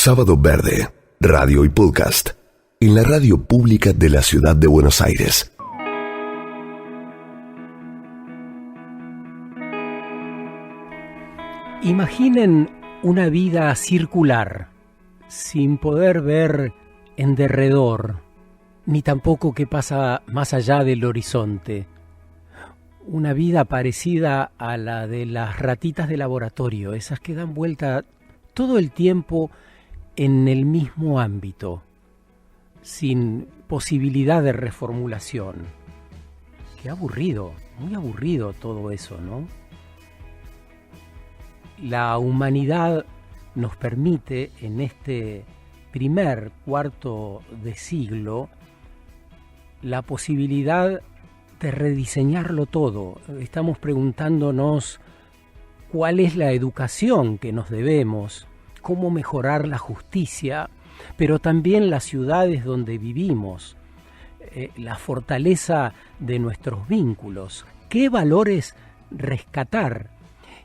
Sábado Verde, radio y podcast, en la radio pública de la Ciudad de Buenos Aires. Imaginen una vida circular, sin poder ver en derredor, ni tampoco qué pasa más allá del horizonte. Una vida parecida a la de las ratitas de laboratorio, esas que dan vuelta todo el tiempo en el mismo ámbito, sin posibilidad de reformulación. Qué aburrido, muy aburrido todo eso, ¿no? La humanidad nos permite en este primer cuarto de siglo la posibilidad de rediseñarlo todo. Estamos preguntándonos cuál es la educación que nos debemos, cómo mejorar la justicia, pero también las ciudades donde vivimos, la fortaleza de nuestros vínculos, qué valores rescatar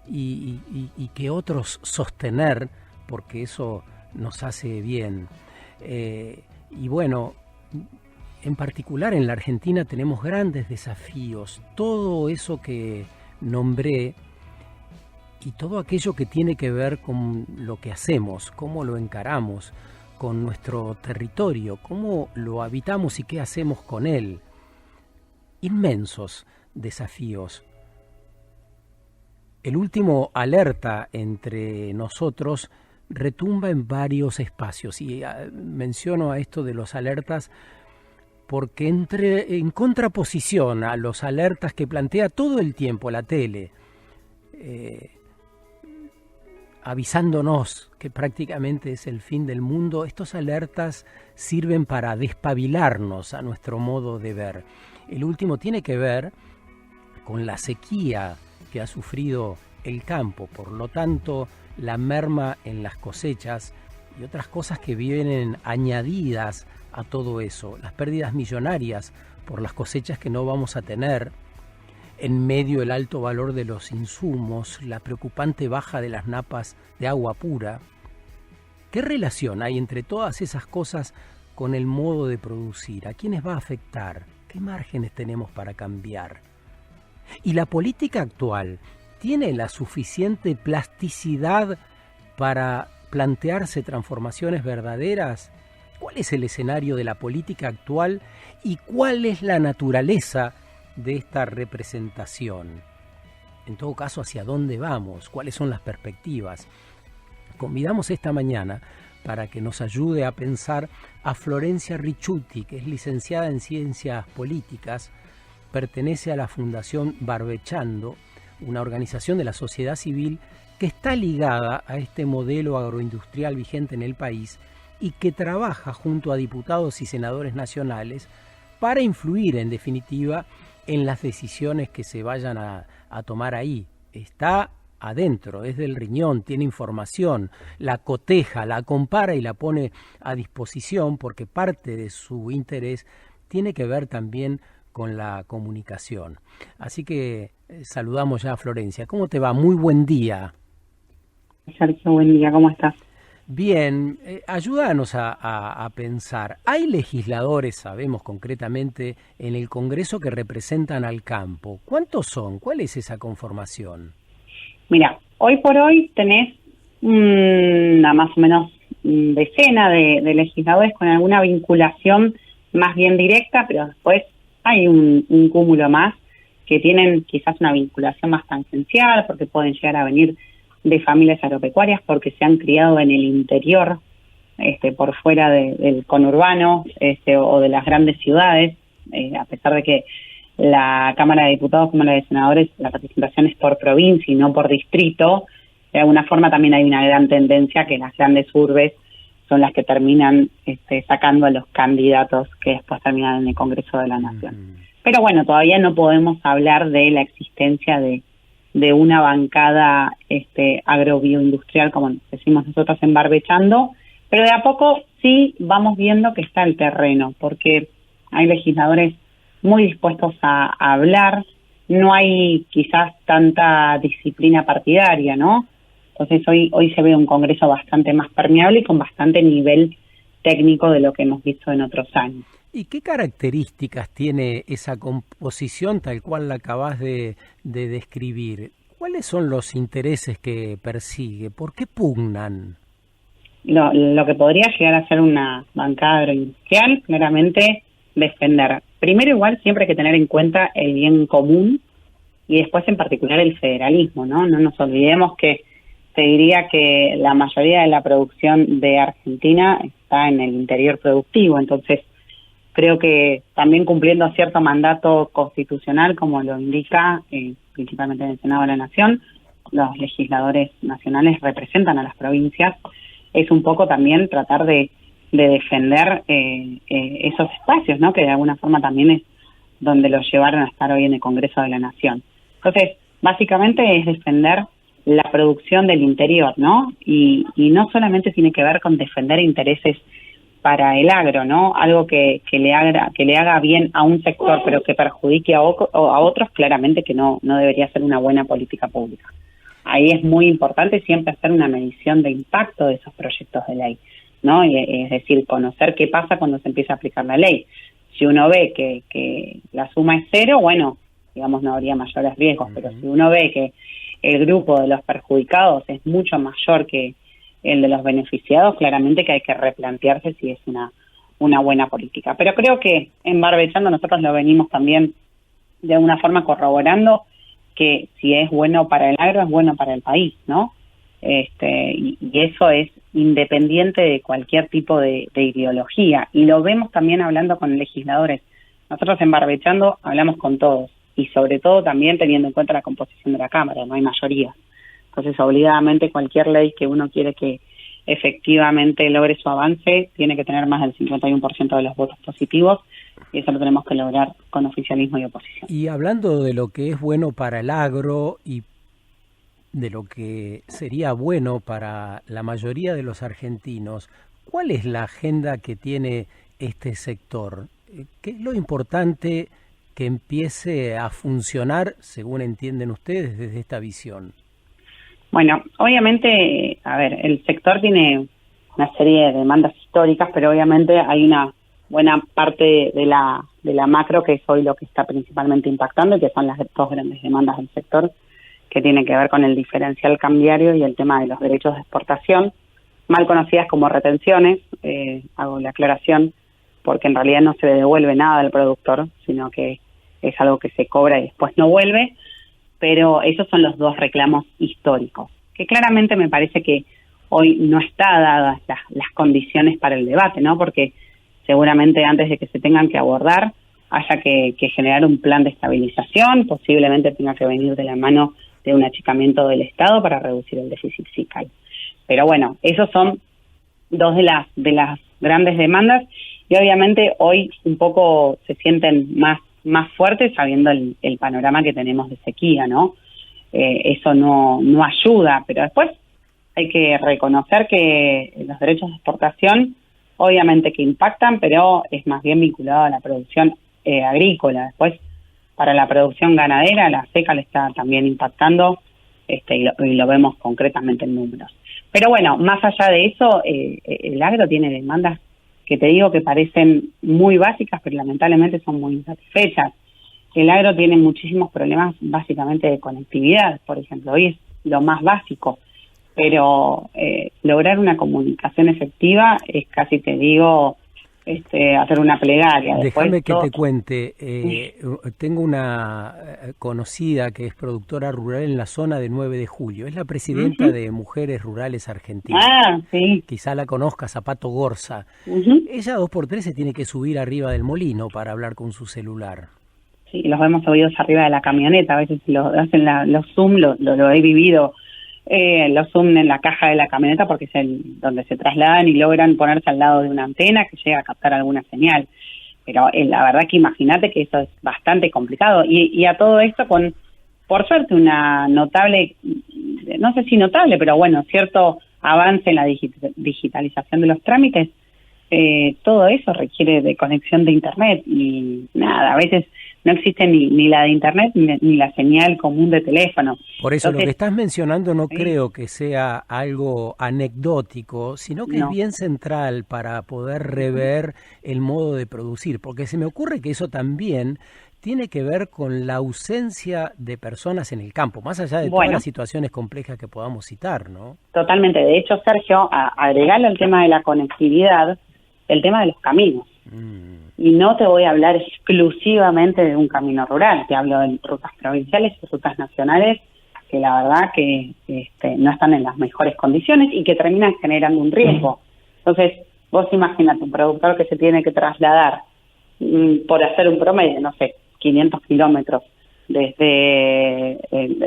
y que otros sostener, porque eso nos hace bien. Y bueno, en particular en la Argentina tenemos grandes desafíos. Todo eso que nombré y todo aquello que tiene que ver con lo que hacemos, cómo lo encaramos con nuestro territorio, cómo lo habitamos y qué hacemos con él. Inmensos desafíos. El último alerta entre nosotros retumba en varios espacios y menciono a esto de los alertas porque en contraposición a los alertas que plantea todo el tiempo la tele, avisándonos que prácticamente es el fin del mundo, estos alertas sirven para despabilarnos a nuestro modo de ver. El último tiene que ver con la sequía que ha sufrido el campo, por lo tanto la merma en las cosechas y otras cosas que vienen añadidas a todo eso, las pérdidas millonarias por las cosechas que no vamos a tener, en medio del alto valor de los insumos, la preocupante baja de las napas de agua pura. ¿Qué relación hay entre todas esas cosas con el modo de producir? ¿A quiénes va a afectar? ¿Qué márgenes tenemos para cambiar? ¿Y la política actual tiene la suficiente plasticidad para plantearse transformaciones verdaderas? ¿Cuál es el escenario de la política actual y cuál es la naturaleza de esta representación? En todo caso, ¿hacia dónde vamos? ¿Cuáles son las perspectivas? Convidamos esta mañana para que nos ayude a pensar a Florencia Ricciuti, que es licenciada en Ciencias Políticas, pertenece a la Fundación Barbechando, una organización de la sociedad civil que está ligada a este modelo agroindustrial vigente en el país y que trabaja junto a diputados y senadores nacionales para influir, en definitiva, en las decisiones que se vayan a tomar ahí. Está adentro, es del riñón, tiene información, la coteja, la compara y la pone a disposición porque parte de su interés tiene que ver también con la comunicación. Así que saludamos ya a Florencia. ¿Cómo te va? Muy buen día. Sergio, buen día, ¿cómo estás? Bien, ayúdanos a pensar. Hay legisladores, sabemos concretamente, en el Congreso que representan al campo. ¿Cuántos son? ¿Cuál es esa conformación? Mira, hoy por hoy tenés una más o menos decena de legisladores con alguna vinculación más bien directa, pero después hay un cúmulo más que tienen quizás una vinculación más tangencial, porque pueden llegar a venir de familias agropecuarias, porque se han criado en el interior, por fuera del conurbano, o de las grandes ciudades, a pesar de que la Cámara de Diputados como la de Senadores, la participación es por provincia y no por distrito. De alguna forma también hay una gran tendencia que las grandes urbes son las que terminan sacando a los candidatos que después terminan en el Congreso de la Nación. Pero bueno, todavía no podemos hablar de la existencia de una bancada agrobioindustrial, como decimos nosotros en Barbechando, pero de a poco sí vamos viendo que está el terreno, porque hay legisladores muy dispuestos a hablar, no hay quizás tanta disciplina partidaria, ¿no? Entonces hoy se ve un Congreso bastante más permeable y con bastante nivel técnico de lo que hemos visto en otros años. ¿Y qué características tiene esa composición tal cual la acabas de describir? ¿Cuáles son los intereses que persigue? ¿Por qué pugnan? Lo que podría llegar a ser una bancada agroindustrial, claramente defender. Primero, igual, siempre hay que tener en cuenta el bien común y después, en particular, el federalismo, ¿no? No nos olvidemos que te diría que la mayoría de la producción de Argentina está en el interior productivo, entonces creo que también cumpliendo cierto mandato constitucional, como lo indica principalmente en el Senado de la Nación, los legisladores nacionales representan a las provincias, es un poco también tratar de defender esos espacios, ¿no? Que de alguna forma también es donde los llevaron a estar hoy en el Congreso de la Nación. Entonces, básicamente es defender la producción del interior, ¿no? Y no solamente tiene que ver con defender intereses para el agro, ¿no? Algo que le haga bien a un sector, pero que perjudique a otros, claramente que no debería ser una buena política pública. Ahí es muy importante siempre hacer una medición de impacto de esos proyectos de ley, ¿no? Y, es decir, conocer qué pasa cuando se empieza a aplicar la ley. Si uno ve que la suma es cero, bueno, digamos, no habría mayores riesgos, pero si uno ve que el grupo de los perjudicados es mucho mayor que el de los beneficiados, claramente que hay que replantearse si es una buena política. Pero creo que en Barbechando nosotros lo venimos también de alguna forma corroborando, que si es bueno para el agro, es bueno para el país, ¿no? Y eso es independiente de cualquier tipo de ideología. Y lo vemos también hablando con legisladores. Nosotros en Barbechando hablamos con todos, y sobre todo también teniendo en cuenta la composición de la Cámara, no hay mayoría. Entonces, obligadamente, cualquier ley que uno quiere que efectivamente logre su avance, tiene que tener más del 51% de los votos positivos, y eso lo tenemos que lograr con oficialismo y oposición. Y hablando de lo que es bueno para el agro y de lo que sería bueno para la mayoría de los argentinos, ¿cuál es la agenda que tiene este sector? ¿Qué es lo importante que empiece a funcionar, según entienden ustedes, desde esta visión? Bueno, obviamente, a ver, el sector tiene una serie de demandas históricas, pero obviamente hay una buena parte de la macro que es hoy lo que está principalmente impactando, y que son las dos grandes demandas del sector, que tienen que ver con el diferencial cambiario y el tema de los derechos de exportación, mal conocidas como retenciones. Hago la aclaración, porque en realidad no se le devuelve nada al productor, sino que es algo que se cobra y después no vuelve, pero esos son los dos reclamos históricos, que claramente me parece que hoy no está dadas las condiciones para el debate, ¿no? Porque seguramente antes de que se tengan que abordar haya que generar un plan de estabilización, posiblemente tenga que venir de la mano de un achicamiento del Estado para reducir el déficit fiscal. Pero bueno, esos son dos de las grandes demandas, y obviamente hoy un poco se sienten más fuertes sabiendo el panorama que tenemos de sequía, ¿no? Eso no ayuda, pero después hay que reconocer que los derechos de exportación obviamente que impactan, pero es más bien vinculado a la producción agrícola. Después, para la producción ganadera, la seca le está también impactando, y lo vemos concretamente en números. Pero bueno, más allá de eso, el agro tiene demandas que te digo que parecen muy básicas, pero lamentablemente son muy insatisfechas. El agro tiene muchísimos problemas básicamente de conectividad, por ejemplo, hoy es lo más básico, pero lograr una comunicación efectiva es casi, te digo, hacer una plegaria. Déjame que te cuente, tengo una conocida que es productora rural en la zona de 9 de Julio, es la presidenta de Mujeres Rurales Argentinas. Ah, sí. Quizá la conozca, Zapato Gorza. Ella 2x3 se tiene que subir arriba del molino para hablar con su celular. Sí, los vemos oídos arriba de la camioneta, a veces hacen los Zoom, lo he vivido, los Zoom en la caja de la camioneta, porque es donde se trasladan y logran ponerse al lado de una antena que llega a captar alguna señal. Pero la verdad que imagínate que eso es bastante complicado. Y a todo esto con, por suerte, una notable, no sé si notable, pero bueno, cierto avance en la digitalización de los trámites. Todo eso requiere de conexión de internet, y nada, a veces no existe ni la de internet ni la señal común de teléfono. Por eso Entonces, lo que estás mencionando no sí, creo que sea algo anecdótico, sino que es no. bien central para poder rever el modo de producir, porque se me ocurre que eso también tiene que ver con la ausencia de personas en el campo, más allá de todas Bueno, las situaciones complejas que podamos citar, ¿no? totalmente. De hecho, Sergio, agregarle al tema de la conectividad, el tema de los caminos. Y no te voy a hablar exclusivamente de un camino rural, te hablo de rutas provinciales y rutas nacionales que la verdad que no están en las mejores condiciones y que terminan generando un riesgo. Entonces, vos imagínate un productor que se tiene que trasladar por hacer un promedio, no sé, 500 kilómetros desde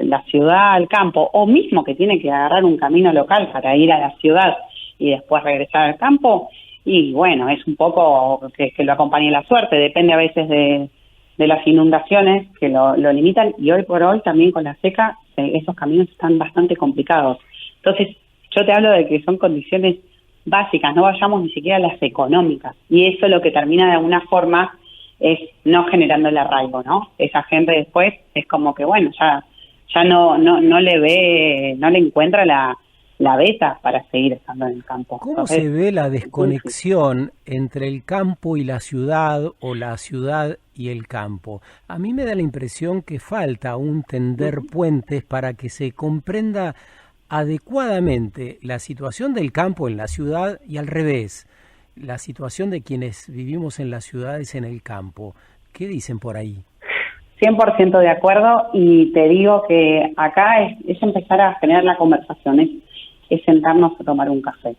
la ciudad al campo, o mismo que tiene que agarrar un camino local para ir a la ciudad y después regresar al campo. Y bueno, es un poco que lo acompañe la suerte, depende a veces de las inundaciones que lo limitan, y hoy por hoy también con la seca esos caminos están bastante complicados. Entonces yo te hablo de que son condiciones básicas, no vayamos ni siquiera a las económicas, y eso lo que termina de alguna forma es no generando el arraigo, ¿no? Esa gente después es como que bueno, ya no le encuentra la beta para seguir estando en el campo. ¿Cómo Entonces, se ve la desconexión entre el campo y la ciudad o la ciudad y el campo? A mí me da la impresión que falta un tender puentes para que se comprenda adecuadamente la situación del campo en la ciudad y al revés, la situación de quienes vivimos en las ciudades en el campo. ¿Qué dicen por ahí? 100% de acuerdo, y te digo que acá es empezar a generar la conversación, es sentarnos a tomar un café.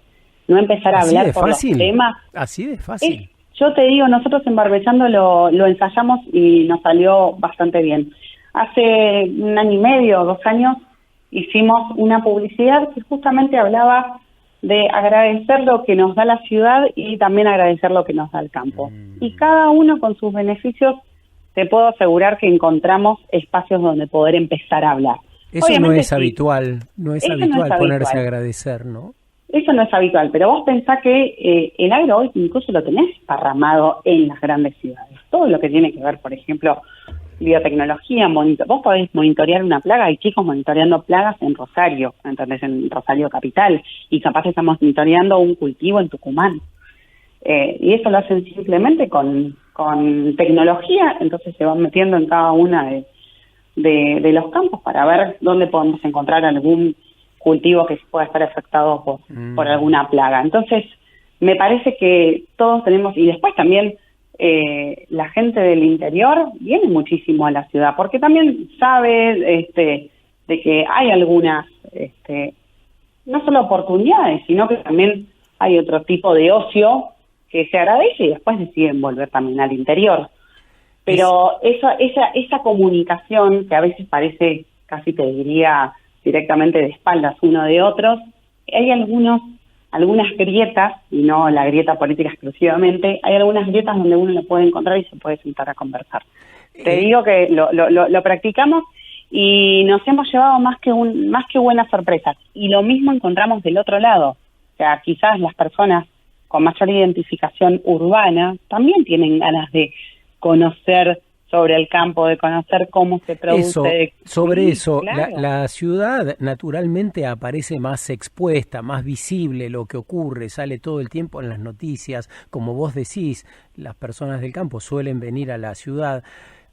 No empezar a hablar por los temas. Así de fácil. Yo te digo, nosotros en Barbechando lo ensayamos y nos salió bastante bien. Hace 1 año y medio, 2 años, hicimos una publicidad que justamente hablaba de agradecer lo que nos da la ciudad y también agradecer lo que nos da el campo. Y cada uno con sus beneficios, te puedo asegurar que encontramos espacios donde poder empezar a hablar. Eso Obviamente, no es sí, habitual, no es habitual ponerse a agradecer, ¿no? Eso no es habitual, pero vos pensás que el agro hoy incluso lo tenés parramado en las grandes ciudades. Todo lo que tiene que ver, por ejemplo, biotecnología, vos podés monitorear una plaga, hay chicos monitoreando plagas en Rosario, ¿entendés? En Rosario capital, y capaz estamos monitoreando un cultivo en Tucumán. Y eso lo hacen simplemente con tecnología, entonces se van metiendo en cada una de los campos para ver dónde podemos encontrar algún cultivo que pueda estar afectado por alguna plaga. Entonces, me parece que todos tenemos, y después también la gente del interior viene muchísimo a la ciudad, porque también sabe de que hay algunas, no solo oportunidades, sino que también hay otro tipo de ocio que se agradece y después deciden volver también al interior. Pero esa comunicación que a veces parece, casi te diría, directamente de espaldas uno de otros, hay algunas grietas, y no la grieta política exclusivamente, hay algunas grietas donde uno lo puede encontrar y se puede sentar a conversar. Te digo que lo practicamos y nos hemos llevado más que buenas sorpresas. Y lo mismo encontramos del otro lado. O sea, quizás las personas con mayor identificación urbana también tienen ganas de conocer sobre el campo, de conocer cómo se produce. Claro. La ciudad naturalmente aparece más expuesta, más visible lo que ocurre, sale todo el tiempo en las noticias. Como vos decís, las personas del campo suelen venir a la ciudad.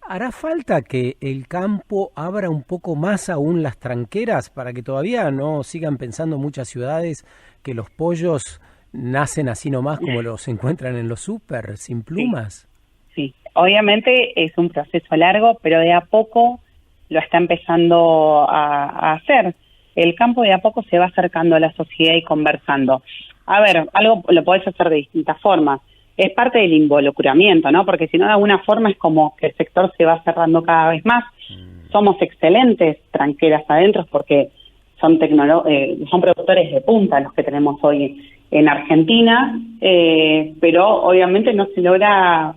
¿Hará falta que el campo abra un poco más aún las tranqueras para que todavía no sigan pensando muchas ciudades que los pollos nacen así nomás como los encuentran en los súper, sin plumas? Sí, obviamente es un proceso largo, pero de a poco lo está empezando a hacer. El campo de a poco se va acercando a la sociedad y conversando. A ver, algo lo podés hacer de distintas formas. Es parte del involucramiento, ¿no? Porque si no, de alguna forma es como que el sector se va cerrando cada vez más. Somos excelentes tranqueras adentro porque son productores de punta los que tenemos hoy en Argentina, pero obviamente no se logra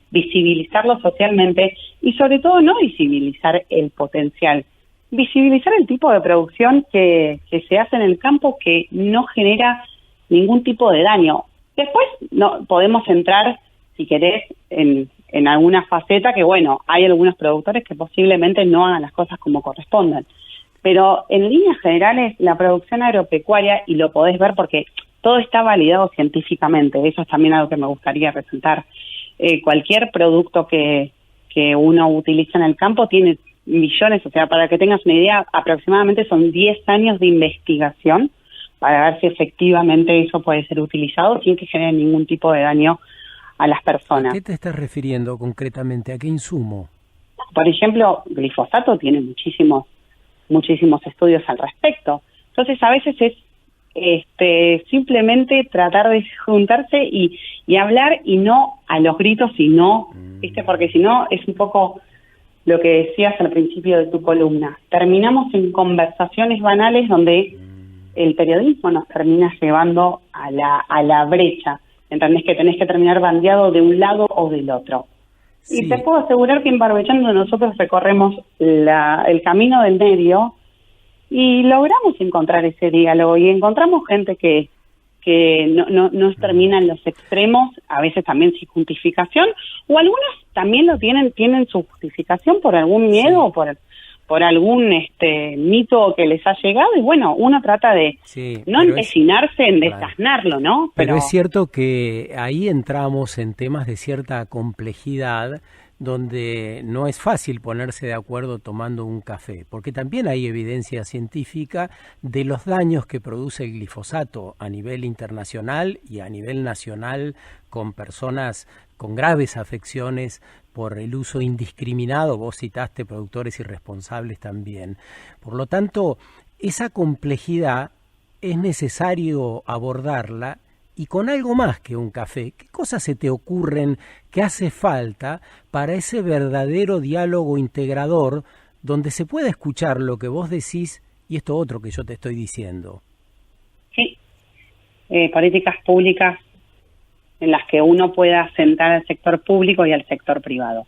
visibilizarlo socialmente y sobre todo no visibilizar el potencial, visibilizar el tipo de producción que se hace en el campo que no genera ningún tipo de daño. Después no podemos entrar, si querés, en en alguna faceta que, bueno, hay algunos productores que posiblemente no hagan las cosas como corresponden. Pero en líneas generales, la producción agropecuaria, y lo podés ver porque todo está validado científicamente, eso es también algo que me gustaría resaltar. Cualquier producto que uno utiliza en el campo tiene millones, o sea, para que tengas una idea, aproximadamente son 10 años de investigación para ver si efectivamente eso puede ser utilizado sin que genere ningún tipo de daño a las personas. ¿A qué te estás refiriendo concretamente? ¿A qué insumo? Por ejemplo, glifosato tiene muchísimos estudios al respecto. Entonces, a veces es simplemente tratar de juntarse y hablar, y no a los gritos, y no, porque si no es un poco lo que decías al principio de tu columna. Terminamos en conversaciones banales donde el periodismo nos termina llevando a la brecha. ¿Entendés? Que tenés que terminar bandeado de un lado o del otro. Sí. Y te puedo asegurar que en Barbechando nosotros recorremos el camino del medio y logramos encontrar ese diálogo, y encontramos gente que no termina en los extremos, a veces también sin justificación, o algunos también tienen su justificación por algún miedo, sí, o por algún mito que les ha llegado, y bueno, uno trata de no empecinarse en desasnarlo, ¿no? Pero es cierto que ahí entramos en temas de cierta complejidad, donde no es fácil ponerse de acuerdo tomando un café, porque también hay evidencia científica de los daños que produce el glifosato a nivel internacional y a nivel nacional, con personas con graves afecciones por el uso indiscriminado. Vos citaste productores irresponsables también. Por lo tanto, esa complejidad es necesario abordarla, y con algo más que un café. ¿Qué cosas se te ocurren que hace falta para ese verdadero diálogo integrador, donde se pueda escuchar lo que vos decís y esto otro que yo te estoy diciendo? Sí, políticas públicas en las que uno pueda sentar al sector público y al sector privado.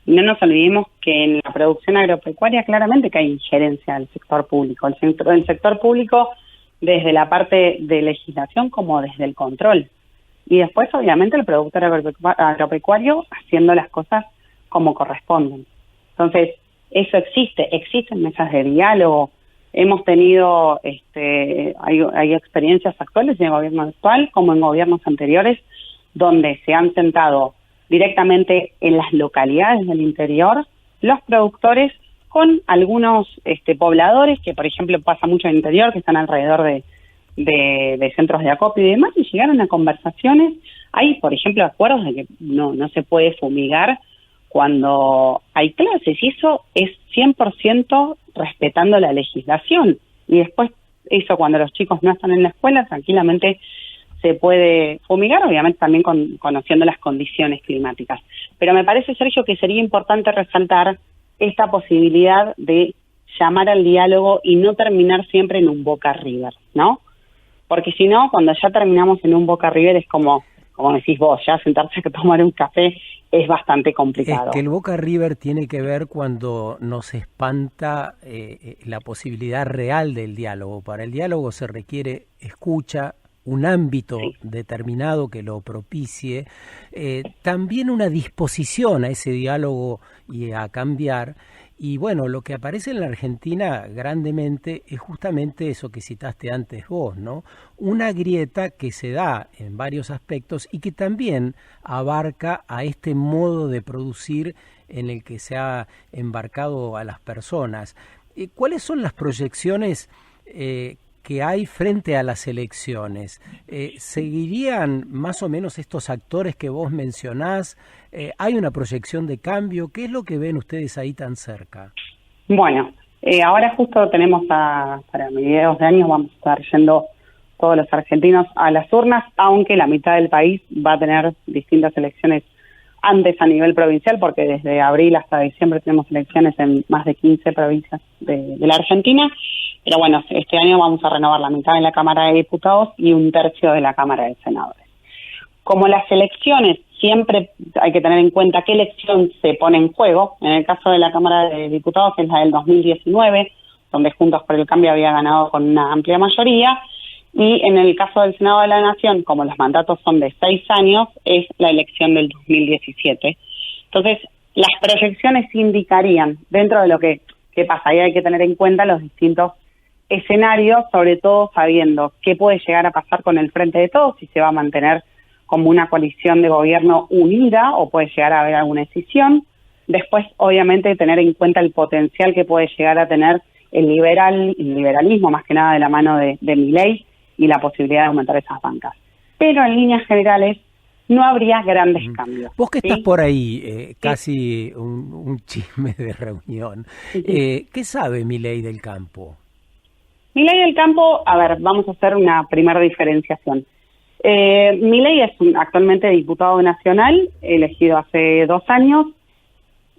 Y no nos olvidemos que en la producción agropecuaria claramente que hay injerencia del sector público. El sector público desde la parte de legislación como desde el control. Y después, obviamente, el productor agropecuario haciendo las cosas como corresponden. Entonces, eso existen mesas de diálogo. Hemos tenido, hay experiencias actuales en el gobierno actual como en gobiernos anteriores, donde se han sentado directamente en las localidades del interior los productores con algunos pobladores, que por ejemplo pasa mucho en el interior, que están alrededor de centros de acopio y demás, y llegaron a conversaciones. Hay, por ejemplo, acuerdos de que no se puede fumigar cuando hay clases, y eso es 100% respetando la legislación. Y después, eso cuando los chicos no están en la escuela, tranquilamente se puede fumigar, obviamente también conociendo las condiciones climáticas. Pero me parece, Sergio, que sería importante resaltar esta posibilidad de llamar al diálogo y no terminar siempre en un Boca River, ¿no? Porque si no, cuando ya terminamos en un Boca River es como decís vos, ya sentarse a tomar un café es bastante complicado. Es que el Boca River tiene que ver cuando nos espanta la posibilidad real del diálogo. Para el diálogo se requiere escucha, un ámbito determinado que lo propicie, también una disposición a ese diálogo y a cambiar. Y bueno, lo que aparece en la Argentina grandemente es justamente eso que citaste antes vos, ¿no? Una grieta que se da en varios aspectos y que también abarca a este modo de producir en el que se ha embarcado a las personas. ¿Cuáles son las proyecciones que hay frente a las elecciones? ¿Seguirían más o menos estos actores que vos mencionás? ¿Hay una proyección de cambio? ¿Qué es lo que ven ustedes ahí tan cerca? Bueno, ahora justo tenemos para mediados de año vamos a estar yendo todos los argentinos a las urnas, aunque la mitad del país va a tener distintas elecciones antes a nivel provincial, porque desde abril hasta diciembre tenemos elecciones en más de 15 provincias de la Argentina. Pero bueno, este año vamos a renovar la mitad de la Cámara de Diputados y un tercio de la Cámara de Senadores. Como las elecciones, siempre hay que tener en cuenta qué elección se pone en juego. En el caso de la Cámara de Diputados, que es la del 2019, donde Juntos por el Cambio había ganado con una amplia mayoría, y en el caso del Senado de la Nación, como los mandatos son de 6 años, es la elección del 2017. Entonces, las proyecciones indicarían, dentro de lo que pasa, y hay que tener en cuenta los distintos escenarios, sobre todo sabiendo qué puede llegar a pasar con el Frente de Todos, si se va a mantener como una coalición de gobierno unida o puede llegar a haber alguna decisión. Después, obviamente, tener en cuenta el potencial que puede llegar a tener el liberalismo, más que nada de la mano de Milei, y la posibilidad de aumentar esas bancas. Pero en líneas generales no habría grandes cambios. Vos que ¿sí? estás por ahí, casi un chisme de reunión, ¿qué sabe Milei del campo? Milei del campo, a ver, vamos a hacer una primera diferenciación. Milei es actualmente diputado nacional, elegido hace 2 años,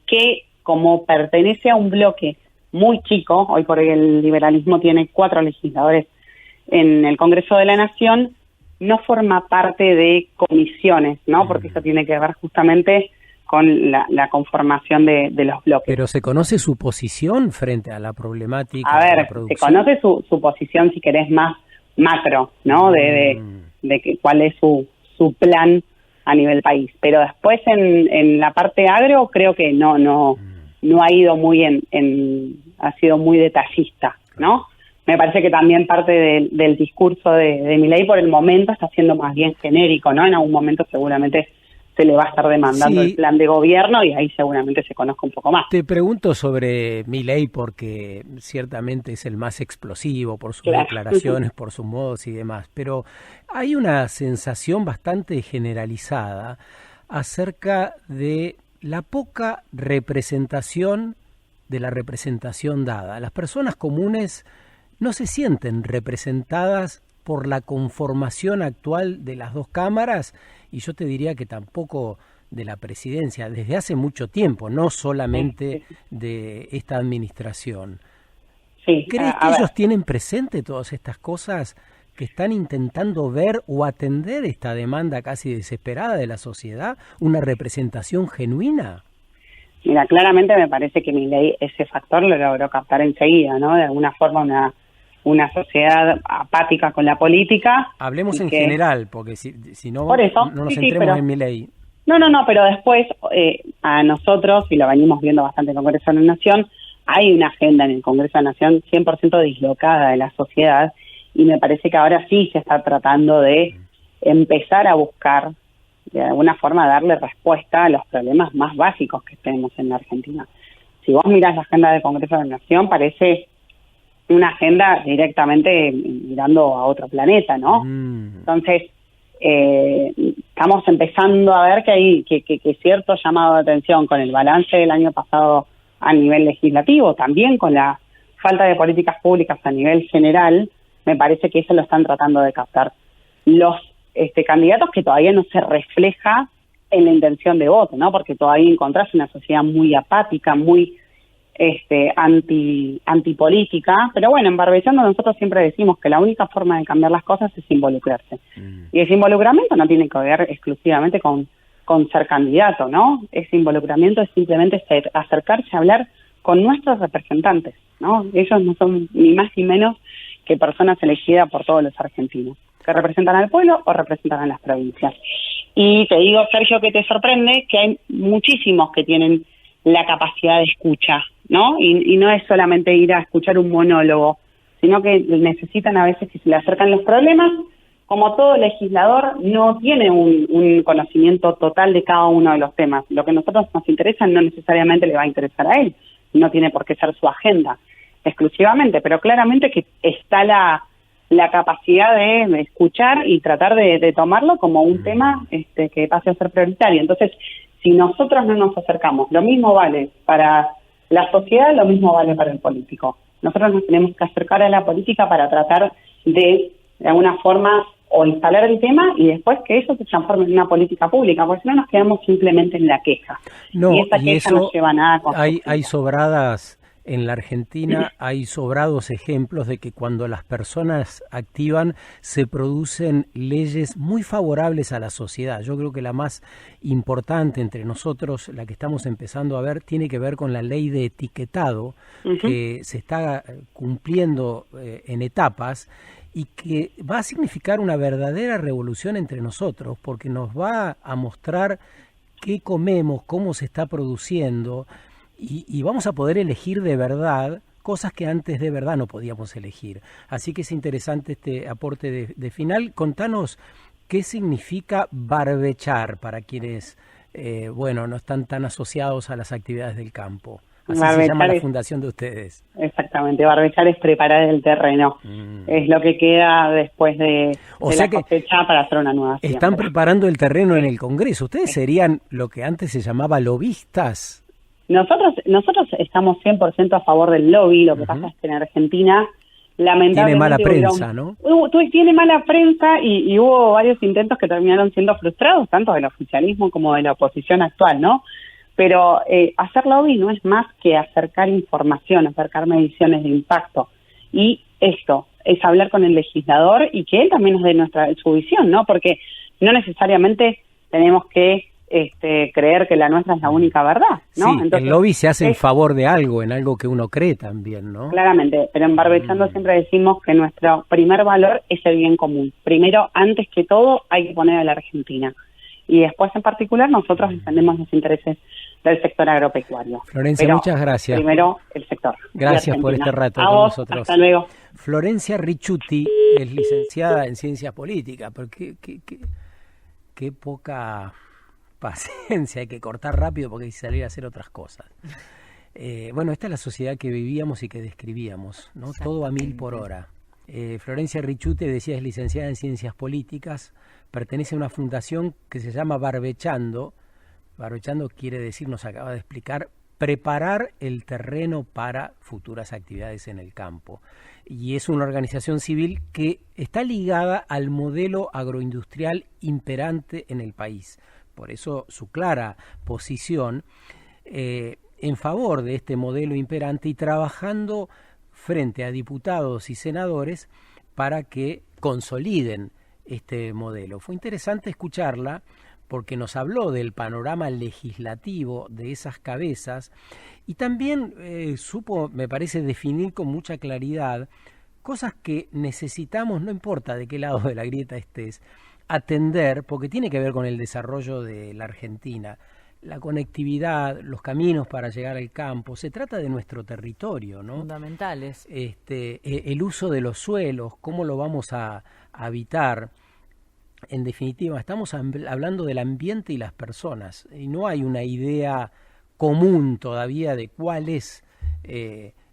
que como pertenece a un bloque muy chico, hoy por hoy el liberalismo tiene 4 legisladores en el Congreso de la Nación, no forma parte de comisiones, ¿no? Porque eso tiene que ver justamente con la conformación de los bloques. Pero ¿se conoce su posición frente a la problemática a de la ver, producción? se conoce su posición, si querés, más macro, ¿no? De cuál es su plan a nivel país. Pero después en la parte agro creo que no ha ido muy ha sido muy detallista, ¿no? Me parece que también parte del discurso de Milei por el momento está siendo más bien genérico, ¿no? En algún momento seguramente se le va a estar demandando el plan de gobierno y ahí seguramente se conozca un poco más. Te pregunto sobre Milei porque ciertamente es el más explosivo por sus declaraciones, por sus modos y demás, pero hay una sensación bastante generalizada acerca de la poca representación de la representación dada. Las personas comunes no se sienten representadas por la conformación actual de las 2 cámaras y yo te diría que tampoco de la presidencia desde hace mucho tiempo, no solamente de esta administración. ¿Crees que ellos tienen presente todas estas cosas, que están intentando ver o atender esta demanda casi desesperada de la sociedad, una representación genuina? Mira, claramente me parece que Milei ese factor lo logró captar enseguida, ¿no? De alguna forma una sociedad apática con la política. Hablemos en general, porque si no, por eso, no nos centremos en Milei. No, pero después a nosotros, y lo venimos viendo bastante en el Congreso de la Nación, hay una agenda en el Congreso de la Nación 100% dislocada de la sociedad y me parece que ahora sí se está tratando de empezar a buscar, de alguna forma, darle respuesta a los problemas más básicos que tenemos en la Argentina. Si vos mirás la agenda del Congreso de la Nación, parece una agenda directamente mirando a otro planeta, ¿no? Entonces, estamos empezando a ver que hay que cierto llamado de atención con el balance del año pasado a nivel legislativo, también con la falta de políticas públicas a nivel general, me parece que eso lo están tratando de captar los candidatos, que todavía no se refleja en la intención de voto, ¿no? Porque todavía encontrás una sociedad muy apática, muy antipolítica, pero bueno, en Barbechando nosotros siempre decimos que la única forma de cambiar las cosas es involucrarse. Y ese involucramiento no tiene que ver exclusivamente con ser candidato, ¿no? Ese involucramiento es simplemente acercarse a hablar con nuestros representantes, ¿no? Ellos no son ni más ni menos que personas elegidas por todos los argentinos, que representan al pueblo o representan a las provincias. Y te digo, Sergio, que te sorprende que hay muchísimos que tienen la capacidad de escucha, ¿no? Y no es solamente ir a escuchar un monólogo, sino que necesitan a veces que se le acercan los problemas. Como todo legislador, no tiene un conocimiento total de cada uno de los temas. Lo que a nosotros nos interesa no necesariamente le va a interesar a él, no tiene por qué ser su agenda exclusivamente, pero claramente que está la capacidad de escuchar y tratar de tomarlo como un tema que pase a ser prioritario. Entonces, si nosotros no nos acercamos, lo mismo vale para la sociedad, lo mismo vale para el político. Nosotros nos tenemos que acercar a la política para tratar de alguna forma, o instalar el tema y después que eso se transforme en una política pública, porque si no nos quedamos simplemente en la queja. No, y esa queja no lleva a nada. Hay sobradas. En la Argentina hay sobrados ejemplos de que cuando las personas activan se producen leyes muy favorables a la sociedad. Yo creo que la más importante entre nosotros, la que estamos empezando a ver, tiene que ver con la ley de etiquetado, que se está cumpliendo en etapas y que va a significar una verdadera revolución entre nosotros, porque nos va a mostrar qué comemos, cómo se está produciendo, y vamos a poder elegir de verdad cosas que antes de verdad no podíamos elegir. Así que es interesante este aporte de final. Contanos qué significa barbechar para quienes, no están tan asociados a las actividades del campo. Así se llama la fundación de ustedes. Exactamente, barbechar es preparar el terreno. Es lo que queda después de la cosecha para hacer una nueva siembra. Están preparando el terreno en el Congreso. Ustedes serían lo que antes se llamaba lobistas. Nosotros estamos 100% a favor del lobby. Lo que pasa es que en Argentina, lamentablemente... Tiene mala prensa, ¿no? Tiene mala prensa y hubo varios intentos que terminaron siendo frustrados, tanto del oficialismo como de la oposición actual, ¿no? Pero hacer lobby no es más que acercar información, acercar mediciones de impacto. Y esto es hablar con el legislador y que él también nos dé su visión, ¿no? Porque no necesariamente tenemos que creer que la nuestra es la única verdad, ¿no? Sí, entonces, el lobby se hace en favor de algo, en algo que uno cree también, ¿no? Claramente, pero en Barbechando siempre decimos que nuestro primer valor es el bien común. Primero, antes que todo, hay que poner a la Argentina. Y después, en particular, nosotros defendemos los intereses del sector agropecuario. Florencia, pero muchas gracias. Primero, el sector. Gracias por este rato con vos, nosotros. Hasta luego. Florencia Ricciuti es licenciada en Ciencias Políticas, porque qué poca paciencia, hay que cortar rápido porque hay que salir a hacer otras cosas. Esta es la sociedad que vivíamos y que describíamos, ¿no? Todo a 1000 por hora. Florencia Ricciuti, decía, es licenciada en Ciencias Políticas, pertenece a una fundación que se llama Barbechando. Barbechando quiere decir, nos acaba de explicar, preparar el terreno para futuras actividades en el campo. Y es una organización civil que está ligada al modelo agroindustrial imperante en el país. Por eso su clara posición en favor de este modelo imperante y trabajando frente a diputados y senadores para que consoliden este modelo. Fue interesante escucharla porque nos habló del panorama legislativo de esas cabezas y también supo, me parece, definir con mucha claridad cosas que necesitamos, no importa de qué lado de la grieta estés, atender, porque tiene que ver con el desarrollo de la Argentina, la conectividad, los caminos para llegar al campo. Se trata de nuestro territorio, ¿no? Fundamentales. El uso de los suelos, cómo lo vamos a habitar. En definitiva, estamos hablando del ambiente y las personas, y no hay una idea común todavía de cuál es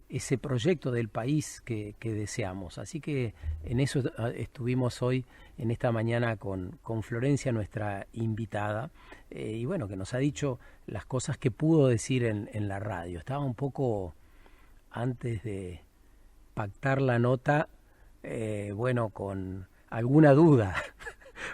ese proyecto del país que deseamos. Así que en eso estuvimos hoy, en esta mañana, con Florencia, nuestra invitada, y bueno, que nos ha dicho las cosas que pudo decir en la radio. Estaba un poco, antes de pactar la nota, con alguna duda,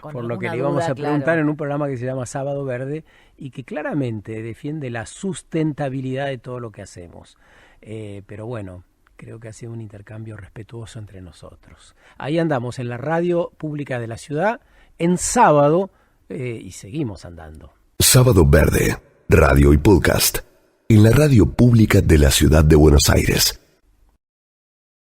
por lo que le íbamos a preguntar, claro, en un programa que se llama Sábado Verde, y que claramente defiende la sustentabilidad de todo lo que hacemos. Pero bueno, creo que ha sido un intercambio respetuoso entre nosotros. Ahí andamos en la radio pública de la ciudad, en sábado, y seguimos andando. Sábado Verde, radio y podcast, en la radio pública de la ciudad de Buenos Aires.